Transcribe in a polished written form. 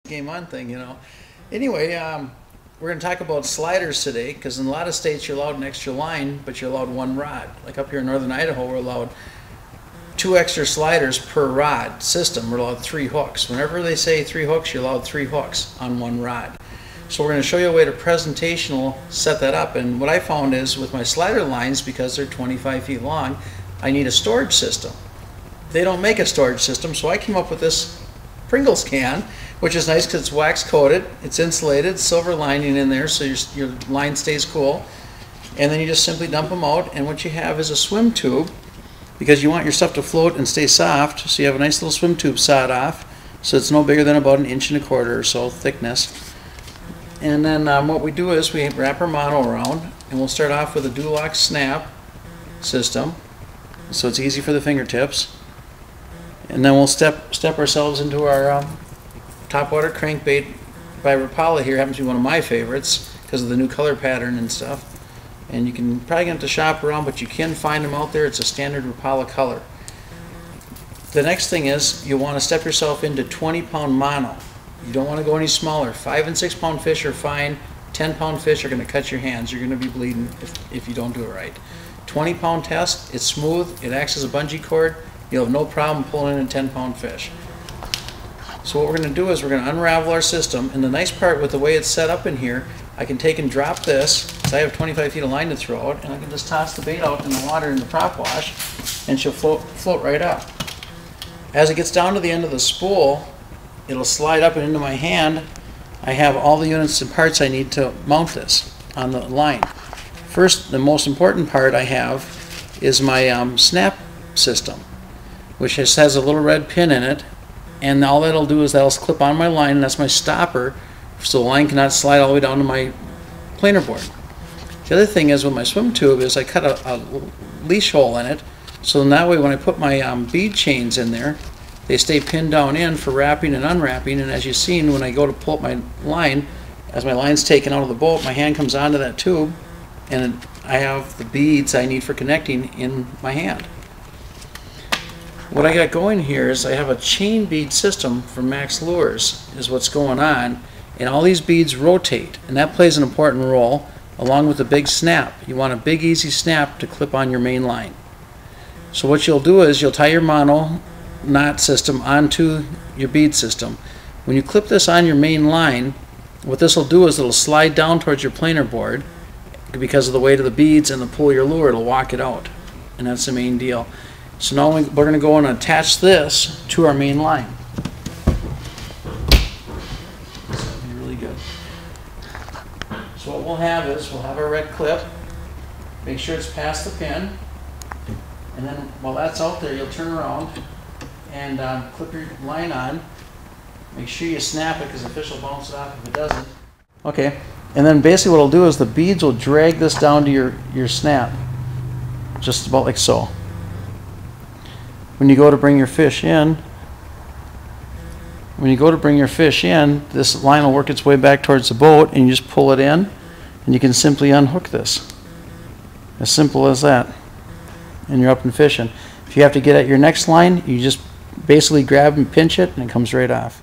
Game on thing, you know. Anyway, we're going to talk about sliders today, because in a lot of states you're allowed an extra line, but you're allowed one rod. Like up here in northern Idaho, we're allowed 2 extra sliders per rod system. We're allowed 3 hooks. Whenever they say 3 hooks, you're allowed 3 hooks on one rod. So we're going to show you a way to presentational set that up. And what I found is with my slider lines, because they're 25 feet long, I need a storage system. They don't make a storage system, so I came up with this Pringles can, which is nice because it's wax coated, it's insulated, silver lining in there so your line stays cool. And then you just simply dump them out, and what you have is a swim tube, because you want your stuff to float and stay soft, so you have a nice little swim tube sawed off, so it's no bigger than about 1.25 inches or so thickness. And then what we do is we wrap our mono around, and we'll start off with a Duloc snap system, so it's easy for the fingertips. And then we'll step ourselves into our topwater crankbait by Rapala. Here happens to be one of my favorites because of the new color pattern and stuff. And you can probably get to shop around, but you can find them out there. It's a standard Rapala color. The next thing is you want to step yourself into 20-pound mono. You don't want to go any smaller. 5- and 6-pound fish are fine. 10-pound fish are going to cut your hands. You're going to be bleeding if you don't do it right. 20-pound test, it's smooth, it acts as a bungee cord. You'll have no problem pulling in a 10-pound fish. So what we're going to do is we're going to unravel our system, and the nice part with the way it's set up in here, I can take and drop this, because I have 25 feet of line to throw out, and I can just toss the bait out in the water in the prop wash, and she'll float right up. As it gets down to the end of the spool, it'll slide up and into my hand. I have all the units and parts I need to mount this on the line. First, the most important part I have is my snap system, which just has a little red pin in it, and all that'll do is that'll clip on my line, and that's my stopper, so the line cannot slide all the way down to my planer board. The other thing is with my swim tube is I cut a leash hole in it, so in that way when I put my bead chains in there, they stay pinned down in for wrapping and unwrapping. And as you've seen, when I go to pull up my line, as my line's taken out of the boat, my hand comes onto that tube, and I have the beads I need for connecting in my hand. What I got going here is I have a chain bead system from Max Lures is what's going on, and all these beads rotate, and that plays an important role along with the big snap. You want a big easy snap to clip on your main line. So what you'll do is you'll tie your mono knot system onto your bead system. When you clip this on your main line, what this will do is it'll slide down towards your planer board because of the weight of the beads and the pull of your lure. It'll walk it out, and that's the main deal. So now we're going to go and attach this to our main line. This will be really good. So what we'll have is we'll have our red clip. Make sure it's past the pin, and then while that's out there, you'll turn around and clip your line on. Make sure you snap it because the fish will bounce it off if it doesn't. Okay, and then basically what it'll do is the beads will drag this down to your snap, just about like so. When you go to bring your fish in, this line will work its way back towards the boat, and you just pull it in, and you can simply unhook this. As simple as that. And you're up and fishing. If you have to get at your next line, you just basically grab and pinch it, and it comes right off.